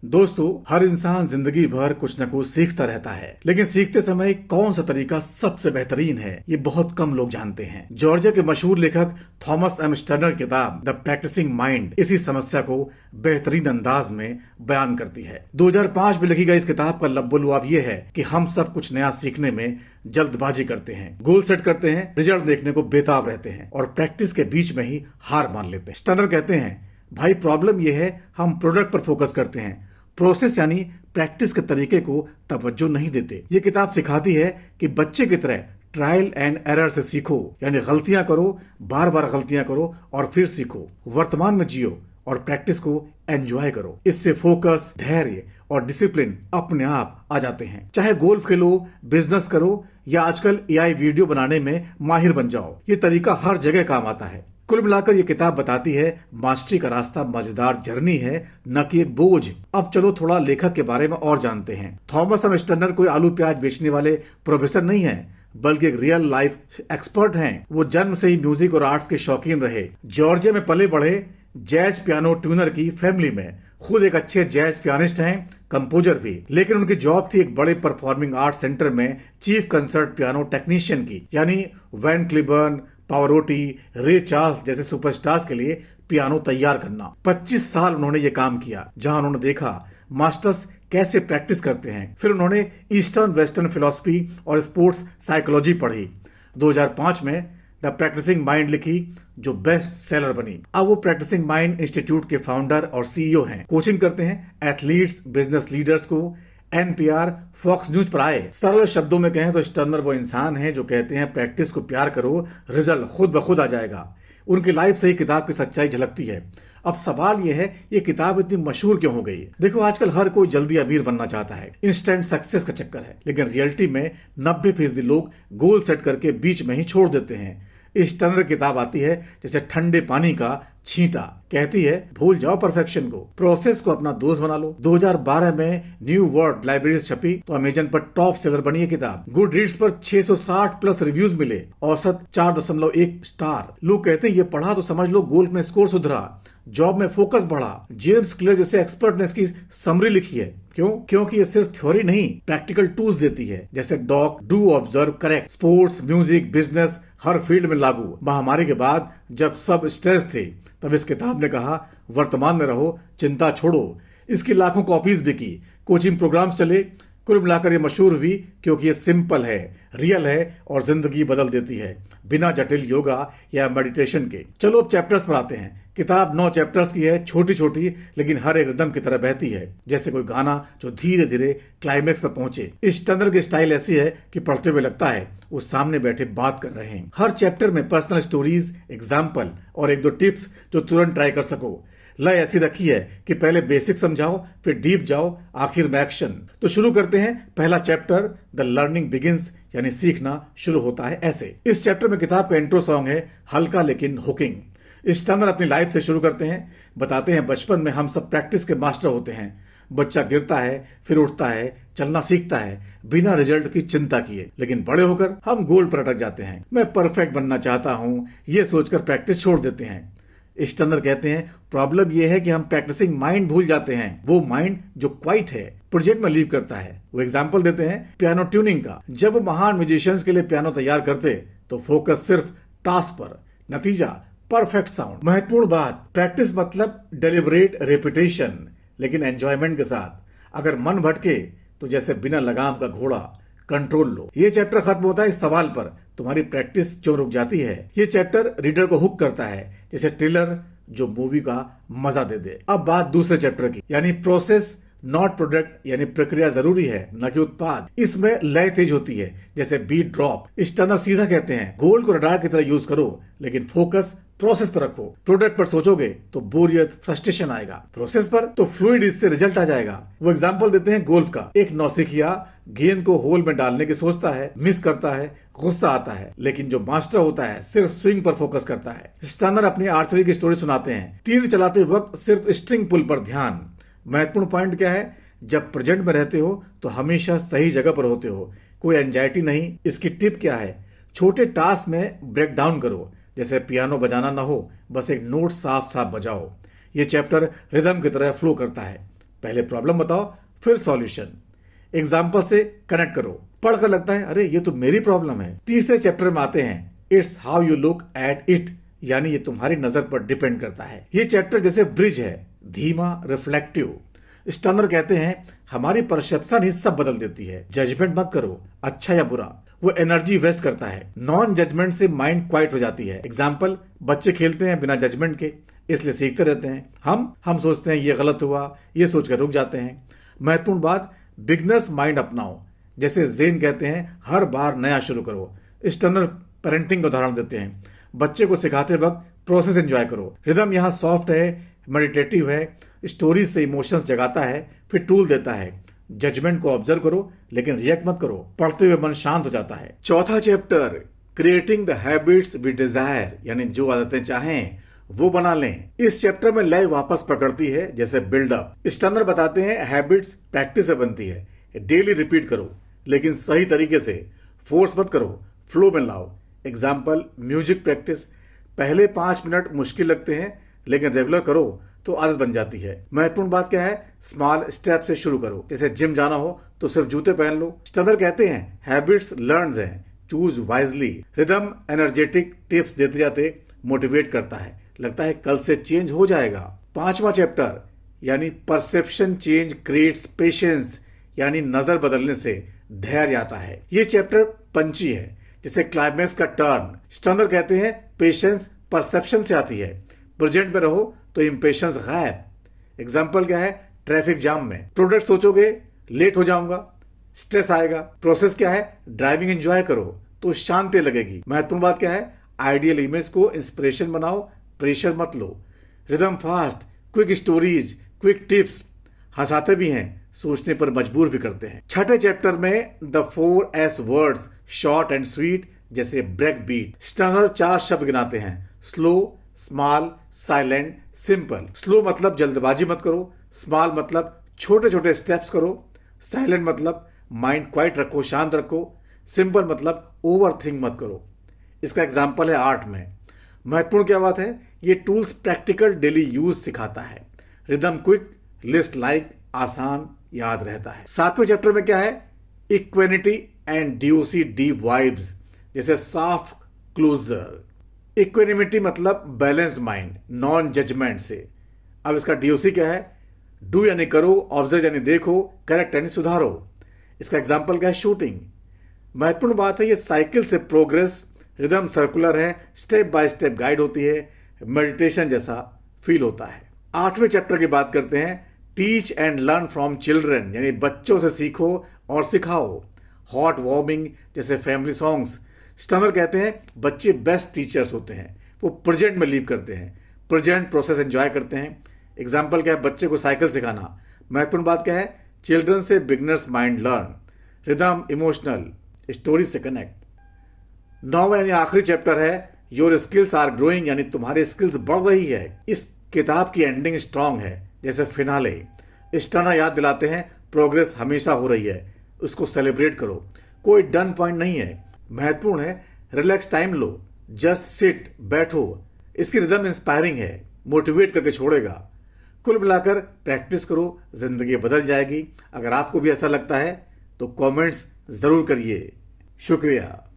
दोस्तों, हर इंसान जिंदगी भर कुछ न कुछ सीखता रहता है, लेकिन सीखते समय कौन सा तरीका सबसे बेहतरीन है ये बहुत कम लोग जानते हैं। जॉर्जिया के मशहूर लेखक थॉमस एम स्टर्नर की किताब द प्रैक्टिसिंग माइंड इसी समस्या को बेहतरीन अंदाज में बयान करती है। 2005 में लिखी गई इस किताब का लब्बुलुआब ये है कि हम सब कुछ नया सीखने में जल्दबाजी करते हैं, गोल सेट करते हैं, रिजल्ट देखने को बेताब रहते हैं और प्रैक्टिस के बीच में ही हार मान लेते हैं। स्टर्नर कहते हैं, भाई प्रॉब्लम यह है हम प्रोडक्ट पर फोकस करते हैं, प्रोसेस यानी प्रैक्टिस के तरीके को तवज्जो नहीं देते। ये किताब सिखाती है कि बच्चे की तरह ट्रायल एंड एरर से सीखो, यानी गलतियां करो, बार बार गलतियां करो और फिर सीखो। वर्तमान में जियो और प्रैक्टिस को एंजॉय करो। इससे फोकस, धैर्य और डिसिप्लिन अपने आप आ जाते हैं। चाहे गोल्फ खेलो, बिजनेस करो या आजकल एआई वीडियो बनाने में माहिर बन जाओ, ये तरीका हर जगह काम आता है। कुल मिलाकर ये किताब बताती है मास्टरी का रास्ता मजेदार जर्नी है, न कि एक बोझ। अब चलो थोड़ा लेखक के बारे में और जानते हैं। थॉमस एम स्टर्नर कोई आलू प्याज बेचने वाले प्रोफेसर नहीं है, बल्कि एक रियल लाइफ एक्सपर्ट हैं। वो जन्म से ही म्यूजिक और आर्ट्स के शौकीन रहे। जॉर्जिया में पले बढ़े, जैज पियानो ट्यूनर की फैमिली में। खुद एक अच्छे जैज पियानिस्ट हैं, कंपोजर भी। लेकिन उनकी जॉब थी एक बड़े परफॉर्मिंग आर्ट सेंटर में चीफ कंसर्ट पियानो टेक्नीशियन की, यानी वैन क्लिबर्न, पावरोटी, रे चार्ल्स जैसे सुपरस्टार्स के लिए पियानो तैयार करना। 25 साल उन्होंने ये काम किया, जहां उन्होंने देखा मास्टर्स कैसे प्रैक्टिस करते हैं। फिर उन्होंने ईस्टर्न वेस्टर्न फिलॉसफी और स्पोर्ट्स साइकोलॉजी पढ़ी। 2005 में द प्रैक्टिसिंग माइंड लिखी, जो बेस्ट सेलर बनी। अब वो प्रैक्टिसिंग माइंड इंस्टीट्यूट के फाउंडर और सीईओ हैं। कोचिंग करते हैं एथलीट्स, बिजनेस लीडर्स को। एनपीआर, फॉक्स न्यूज पर आए। सरल शब्दों में कहें तो स्टर्नर वो इंसान है जो कहते हैं प्रैक्टिस को प्यार करो, रिजल्ट खुद ब खुद आ जाएगा। उनकी लाइफ से ही किताब की सच्चाई झलकती है। अब सवाल यह है, ये किताब इतनी मशहूर क्यों हो गई? देखो, आजकल हर कोई जल्दी अमीर बनना चाहता है, इंस्टेंट सक्सेस का चक्कर है। लेकिन रियलिटी में 90% लोग गोल सेट करके बीच में ही छोड़ देते हैं। इस टर्नर किताब आती है जैसे ठंडे पानी का छींटा। कहती है भूल जाओ परफेक्शन को, प्रोसेस को अपना दोस्त बना लो। 2012 में न्यू वर्ल्ड लाइब्रेरी छपी तो अमेजन पर टॉप सेलर बनी है किताब। गुड रीड्स पर 660 प्लस रिव्यूज मिले, औसत 4.1 स्टार। लोग कहते हैं ये पढ़ा तो समझ लो गोल्फ में स्कोर सुधरा, जॉब में फोकस बढ़ा। जेम्स क्लियर जैसे एक्सपर्ट ने इसकी समरी लिखी है। क्यों? क्योंकि ये सिर्फ थ्योरी नहीं, प्रैक्टिकल टूल्स देती है, जैसे डॉक, do, observe, correct. Sports, music, business हर फील्ड में लागू। महामारी के बाद जब सब स्ट्रेस थे, तब इस किताब ने कहा वर्तमान में रहो, चिंता छोड़ो। इसकी लाखों कॉपीज बिकी, कोचिंग प्रोग्राम्स चले। कुल मिलाकर ये मशहूर हुई क्योंकि ये सिंपल है, रियल है और जिंदगी बदल देती है, बिना जटिल योगा या मेडिटेशन के। चलो अब चैप्टर्स पर आते हैं। किताब 9 चैप्टर्स की है, छोटी छोटी, लेकिन हर एक रिदम की तरह बहती है, जैसे कोई गाना जो धीरे धीरे क्लाइमेक्स पर पहुंचे। इस टर्नर की स्टाइल ऐसी है कि पढ़ते हुए लगता है वो सामने बैठे बात कर रहे हैं। हर चैप्टर में पर्सनल स्टोरीज, एग्जाम्पल और 1-2 टिप्स जो तुरंत ट्राई कर सको। लय ऐसी रखी है कि पहले बेसिक समझाओ, फिर डीप जाओ, आखिर में एक्शन। तो शुरू करते हैं। पहला चैप्टर द लर्निंग बिगिंस, यानी सीखना शुरू होता है ऐसे। इस चैप्टर में किताब का इंट्रो सॉन्ग है, हल्का लेकिन हुकिंग। स्टर्नर अपनी लाइफ से शुरू करते हैं। बताते हैं बचपन में हम सब प्रैक्टिस के मास्टर होते हैं। बच्चा गिरता है, फिर उठता है, चलना सीखता है बिना रिजल्ट की चिंता किए। लेकिन बड़े होकर हम गोल पर अटक जाते हैं। मैं परफेक्ट बनना चाहता हूं, ये सोचकर प्रैक्टिस छोड़ देते हैं। स्टर्नर कहते हैं प्रॉब्लम यह है कि हम प्रैक्टिसिंग माइंड भूल जाते हैं, वो माइंड जो क्वाइट है, प्रोजेक्ट में लीव करता है। वो एग्जांपल देते हैं पियानो ट्यूनिंग का। जब वो महान म्यूजिशियंस के लिए पियानो तैयार करते तो फोकस सिर्फ टास्क पर, नतीजा परफेक्ट साउंड। महत्वपूर्ण बात, प्रैक्टिस मतलब डेलिबरेट रेपिटेशन, लेकिन एंजॉयमेंट के साथ। अगर मन भटके तो जैसे बिना लगाम का घोड़ा, कंट्रोल लो। ये चैप्टर खत्म होता है इस सवाल पर, तुम्हारी प्रैक्टिस क्यों रुक जाती है? ये चैप्टर रीडर को हुक करता है, जैसे ट्रेलर जो मूवी का मजा दे दे। अब बात दूसरे चैप्टर की, यानी प्रोसेस नॉट प्रोडक्ट, यानी प्रक्रिया जरूरी है न कि उत्पाद। इसमें लय तेज होती है, जैसे बीट ड्रॉप। स्टर्नर सीधा कहते हैं गोल को रडार की तरह यूज करो, लेकिन फोकस प्रोसेस पर रखो। प्रोडक्ट पर सोचोगे तो बोरियत, फ्रस्ट्रेशन आएगा। प्रोसेस पर तो फ्लूइड, इससे रिजल्ट आ जाएगा। वो एग्जांपल देते हैं गोल्फ का। एक नौसिखिया गेंद को होल में डालने की सोचता है, मिस करता है, गुस्सा आता है, लेकिन जो मास्टर होता है सिर्फ स्विंग पर फोकस करता है। स्टर्नर अपनी आर्चरी की स्टोरी सुनाते हैं। तीर चलाते वक्त सिर्फ स्ट्रिंग पुल पर ध्यान। महत्वपूर्ण पॉइंट क्या है? जब प्रेजेंट में रहते हो तो हमेशा सही जगह पर होते हो, कोई एंजाइटी नहीं। इसकी टिप क्या है? छोटे टास्क में ब्रेक डाउन करो, जैसे पियानो बजाना ना हो, बस एक नोट साफ साफ बजाओ। ये चैप्टर रिदम की तरह फ्लो करता है। पहले प्रॉब्लम बताओ, फिर सॉल्यूशन। एग्जाम्पल से कनेक्ट करो। पढ़कर लगता है अरे ये तो मेरी प्रॉब्लम है। तीसरे चैप्टर में आते हैं it's how you look at it, यानी ये तुम्हारी नजर पर डिपेंड करता है। ये चैप्टर जैसे ब्रिज है, धीमा, रिफ्लेक्टिव। स्टर्नर कहते हैं हमारी परसेप्शन ही सब बदल देती है। जजमेंट मत करो, अच्छा या बुरा, वो एनर्जी वेस्ट करता है। नॉन जजमेंट से माइंड क्वाइट हो जाती है। एग्जाम्पल, बच्चे खेलते हैं बिना जजमेंट के, इसलिए सीखते रहते हैं। हम सोचते हैं ये गलत हुआ, ये सोचकर रुक जाते हैं। महत्वपूर्ण बात, बिगनर्स माइंड अपनाओ। जैसे जेन कहते हैं हर बार नया शुरू करो। स्टर्नर पेरेंटिंग का उदाहरण देते हैं, बच्चे को सिखाते वक्त प्रोसेस एंजॉय करो। रिदम यहाँ सॉफ्ट है, मेडिटेटिव है, स्टोरीज से इमोशंस जगाता है, फिर टूल देता है। जजमेंट को ऑब्जर्व करो लेकिन रिएक्ट मत करो, पढ़ते हुए मन शांत हो जाता है। चौथा chapter creating the habits we desire, यानी जो आदतें चाहें वो बना लें। इस चैप्टर में लय वापस पकड़ती है, जैसे बिल्डअप। स्टर्नर बताते हैं हैबिट्स प्रैक्टिस से बनती है, डेली रिपीट करो लेकिन सही तरीके से, फोर्स मत करो, फ्लो में लाओ। एग्जाम्पल, म्यूजिक प्रैक्टिस, पहले 5 मिनट मुश्किल लगते हैं लेकिन रेगुलर करो तो आदत बन जाती है। महत्वपूर्ण बात क्या है, स्मॉल स्टेप से शुरू करो। जैसे जिम जाना हो तो सिर्फ जूते पहन लो। स्टर्नर कहते हैं हैबिट्स लर्न्स हैं, choose wisely. Rhythm energetic tips देते जाते मोटिवेट करता है, लगता है कल से चेंज हो जाएगा। पांचवा चैप्टर यानी परसेप्शन चेंज क्रिएट्स पेशेंस, यानी नजर बदलने से धैर्य आता है। ये चैप्टर पंची है, जिसे क्लाइमैक्स का टर्न। स्टर्नर कहते हैं पेशेंस परसेप्शन से आती है, प्रेजेंट में रहो तो इम्पेशंस गायब। एग्जाम्पल क्या है, ट्रैफिक जाम में प्रोडक्ट सोचोगे लेट हो जाऊंगा, स्ट्रेस आएगा। प्रोसेस क्या है, ड्राइविंग एंजॉय करो तो शांति लगेगी। महत्वपूर्ण बात क्या है, आइडियल इमेज को इंस्पिरेशन बनाओ, प्रेशर मत लो। Rhythm fast, quick stories, quick tips, हंसाते भी हैं, सोचने पर मजबूर भी करते हैं। छठे चैप्टर में the 4S words, short and sweet, जैसे ब्रेक बीट। स्टर्नर 4 शब्द गिनाते हैं, slow, small, silent, simple. Slow मतलब जल्दबाजी मत करो, स्मॉल मतलब छोटे छोटे स्टेप्स करो, साइलेंट मतलब माइंड क्वाइट रखो, शांत रखो, सिंपल मतलब ओवर थिंक मत करो। इसका एग्जाम्पल है आर्ट में। महत्वपूर्ण क्या बात है, ये टूल्स प्रैक्टिकल डेली यूज सिखाता है। रिदम क्विक, लिस्ट लाइक, आसान, याद रहता है। 7वें चैप्टर में क्या है, इक्वेनिटी एंड डीओसी डीप वाइब्स, जैसे सॉफ्ट क्लोजर। इक्वेनिमिटी मतलब बैलेंस्ड माइंड, नॉन जजमेंट से। अब इसका डीओसी क्या है, डू यानी करो, ऑब्जर्व यानी देखो, करेक्ट यानी सुधारो। इसका एग्जाम्पल क्या है, शूटिंग। महत्वपूर्ण बात है ये साइकिल से प्रोग्रेस। रिदम सर्कुलर है, स्टेप बाय स्टेप गाइड होती है, मेडिटेशन जैसा फील होता है। 8वें चैप्टर की बात करते हैं, teach and learn from children, यानी बच्चों से सीखो और सिखाओ। हॉट वार्मिंग, जैसे फैमिली सॉन्ग्स। स्टर्नर कहते हैं बच्चे बेस्ट टीचर्स होते हैं, वो प्रेजेंट में लीव करते हैं, प्रेजेंट प्रोसेस एंजॉय करते हैं। एग्जाम्पल क्या है, बच्चे को साइकिल सिखाना। महत्वपूर्ण बात क्या है, चिल्ड्रन से beginners mind learn. Rhythm emotional, story से कनेक्ट। 9वां यानी आखिरी चैप्टर है, योर स्किल्स आर ग्रोइंग, यानी तुम्हारी स्किल्स बढ़ रही है। इस किताब की एंडिंग स्ट्रांग है, जैसे फिनाले। स्टर्नर याद दिलाते हैं प्रोग्रेस हमेशा हो रही है, उसको सेलिब्रेट करो, कोई डन पॉइंट नहीं है। महत्वपूर्ण है रिलैक्स टाइम लो, जस्ट सिट, बैठो। इसकी रिदम इंस्पायरिंग है, मोटिवेट करके छोड़ेगा। कुल मिलाकर प्रैक्टिस करो, जिंदगी बदल जाएगी। अगर आपको भी ऐसा लगता है तो कमेंट्स जरूर करिए। शुक्रिया।